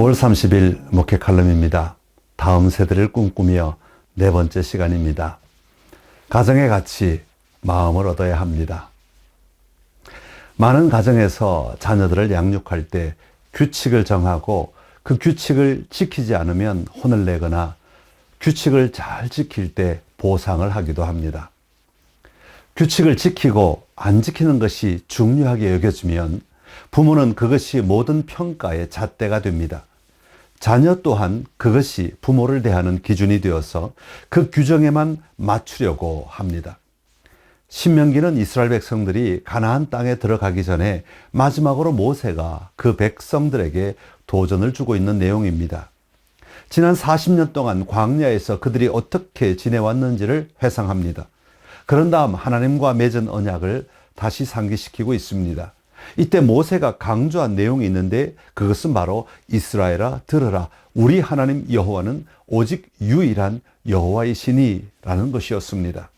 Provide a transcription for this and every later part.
4월 30일 목회 칼럼입니다. 다음 세대를 꿈꾸며 네 번째 시간입니다. 가정의 가치, 마음을 얻어야 합니다. 많은 가정에서 자녀들을 양육할 때 규칙을 정하고 그 규칙을 지키지 않으면 혼을 내거나 규칙을 잘 지킬 때 보상을 하기도 합니다. 규칙을 지키고 안 지키는 것이 중요하게 여겨지면 부모는 그것이 모든 평가의 잣대가 됩니다. 자녀 또한 그것이 부모를 대하는 기준이 되어서 그 규정에만 맞추려고 합니다. 신명기는 이스라엘 백성들이 가나안 땅에 들어가기 전에 마지막으로 모세가 그 백성들에게 도전을 주고 있는 내용입니다. 지난 40년 동안 광야에서 그들이 어떻게 지내왔는지를 회상합니다. 그런 다음 하나님과 맺은 언약을 다시 상기시키고 있습니다. 이때 모세가 강조한 내용이 있는데 그것은 바로 이스라엘아 들으라, 우리 하나님 여호와는 오직 유일한 여호와이시니 라는 것이었습니다.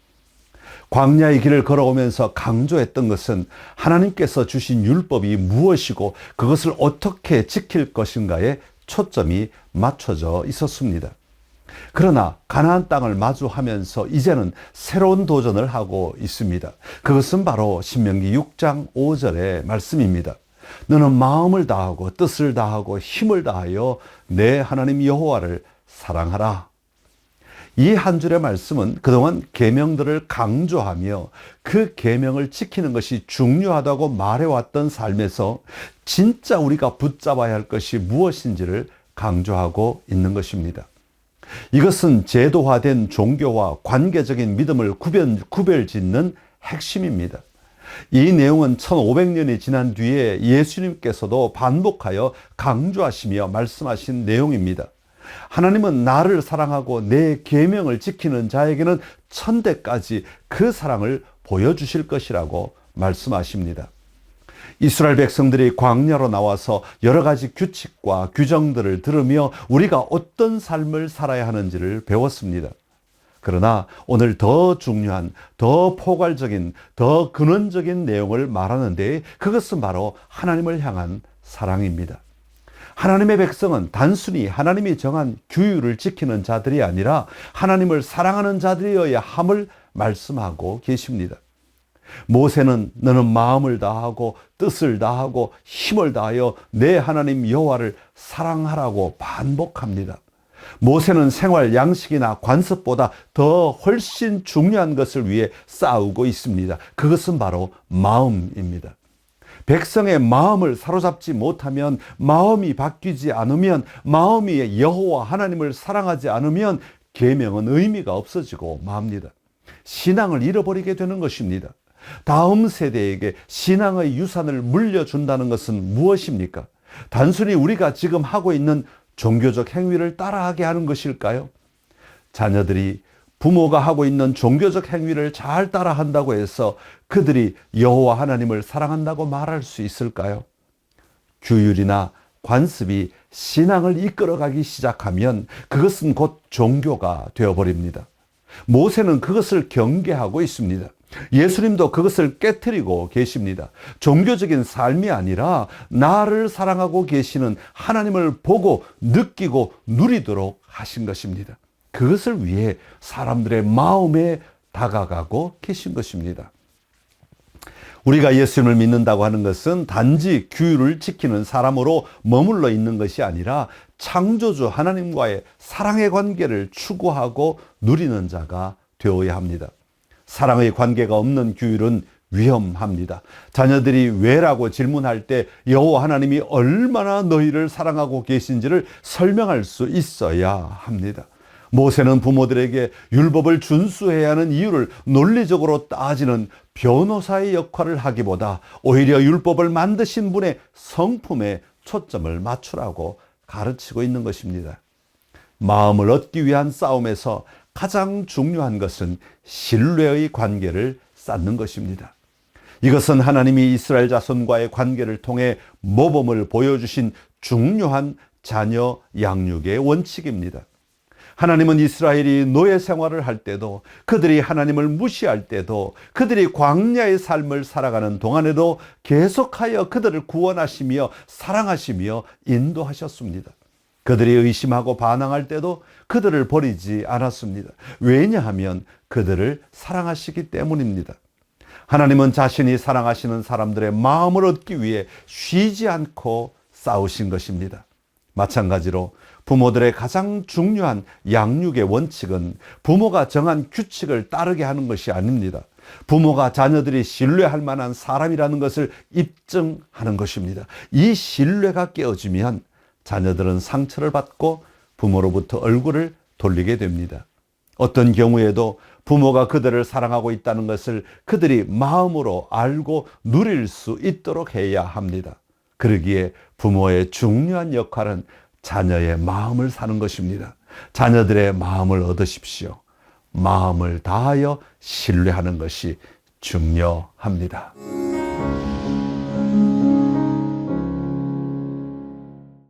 광야의 길을 걸어오면서 강조했던 것은 하나님께서 주신 율법이 무엇이고 그것을 어떻게 지킬 것인가에 초점이 맞춰져 있었습니다. 그러나 가나안 땅을 마주하면서 이제는 새로운 도전을 하고 있습니다. 그것은 바로 신명기 6장 5절의 말씀입니다. 너는 마음을 다하고 뜻을 다하고 힘을 다하여 내 하나님 여호와를 사랑하라. 이 한 줄의 말씀은 그동안 계명들을 강조하며 그 계명을 지키는 것이 중요하다고 말해왔던 삶에서 진짜 우리가 붙잡아야 할 것이 무엇인지를 강조하고 있는 것입니다. 이것은 제도화된 종교와 관계적인 믿음을 구별짓는 핵심입니다. 이 내용은 1500년이 지난 뒤에 예수님께서도 반복하여 강조하시며 말씀하신 내용입니다. 하나님은 나를 사랑하고 내 계명을 지키는 자에게는 천대까지 그 사랑을 보여주실 것이라고 말씀하십니다. 이스라엘 백성들이 광야로 나와서 여러 가지 규칙과 규정들을 들으며 우리가 어떤 삶을 살아야 하는지를 배웠습니다. 그러나 오늘 더 중요한, 더 포괄적인, 더 근원적인 내용을 말하는데 그것은 바로 하나님을 향한 사랑입니다. 하나님의 백성은 단순히 하나님이 정한 규율을 지키는 자들이 아니라 하나님을 사랑하는 자들이어야 함을 말씀하고 계십니다. 모세는 너는 마음을 다하고 뜻을 다하고 힘을 다하여 내 하나님 여호와를 사랑하라고 반복합니다. 모세는 생활 양식이나 관습보다 더 훨씬 중요한 것을 위해 싸우고 있습니다. 그것은 바로 마음입니다. 백성의 마음을 사로잡지 못하면, 마음이 바뀌지 않으면, 마음이 여호와 하나님을 사랑하지 않으면 계명은 의미가 없어지고 맙니다. 신앙을 잃어버리게 되는 것입니다. 다음 세대에게 신앙의 유산을 물려준다는 것은 무엇입니까? 단순히 우리가 지금 하고 있는 종교적 행위를 따라하게 하는 것일까요? 자녀들이 부모가 하고 있는 종교적 행위를 잘 따라한다고 해서 그들이 여호와 하나님을 사랑한다고 말할 수 있을까요? 규율이나 관습이 신앙을 이끌어가기 시작하면 그것은 곧 종교가 되어버립니다. 모세는 그것을 경계하고 있습니다. 예수님도 그것을 깨트리고 계십니다. 종교적인 삶이 아니라 나를 사랑하고 계시는 하나님을 보고 느끼고 누리도록 하신 것입니다. 그것을 위해 사람들의 마음에 다가가고 계신 것입니다. 우리가 예수님을 믿는다고 하는 것은 단지 규율을 지키는 사람으로 머물러 있는 것이 아니라 창조주 하나님과의 사랑의 관계를 추구하고 누리는 자가 되어야 합니다. 사랑의 관계가 없는 규율은 위험합니다. 자녀들이 왜라고 질문할 때 여호와 하나님이 얼마나 너희를 사랑하고 계신지를 설명할 수 있어야 합니다. 모세는 부모들에게 율법을 준수해야 하는 이유를 논리적으로 따지는 변호사의 역할을 하기보다 오히려 율법을 만드신 분의 성품에 초점을 맞추라고 가르치고 있는 것입니다. 마음을 얻기 위한 싸움에서 가장 중요한 것은 신뢰의 관계를 쌓는 것입니다. 이것은 하나님이 이스라엘 자손과의 관계를 통해 모범을 보여주신 중요한 자녀 양육의 원칙입니다. 하나님은 이스라엘이 노예 생활을 할 때도, 그들이 하나님을 무시할 때도, 그들이 광야의 삶을 살아가는 동안에도 계속하여 그들을 구원하시며 사랑하시며 인도하셨습니다. 그들이 의심하고 반항할 때도 그들을 버리지 않았습니다. 왜냐하면 그들을 사랑하시기 때문입니다. 하나님은 자신이 사랑하시는 사람들의 마음을 얻기 위해 쉬지 않고 싸우신 것입니다. 마찬가지로 부모들의 가장 중요한 양육의 원칙은 부모가 정한 규칙을 따르게 하는 것이 아닙니다. 부모가 자녀들이 신뢰할 만한 사람이라는 것을 입증하는 것입니다. 이 신뢰가 깨어지면 자녀들은 상처를 받고 부모로부터 얼굴을 돌리게 됩니다. 어떤 경우에도 부모가 그들을 사랑하고 있다는 것을 그들이 마음으로 알고 누릴 수 있도록 해야 합니다. 그러기에 부모의 중요한 역할은 자녀의 마음을 사는 것입니다. 자녀들의 마음을 얻으십시오. 마음을 다하여 신뢰하는 것이 중요합니다.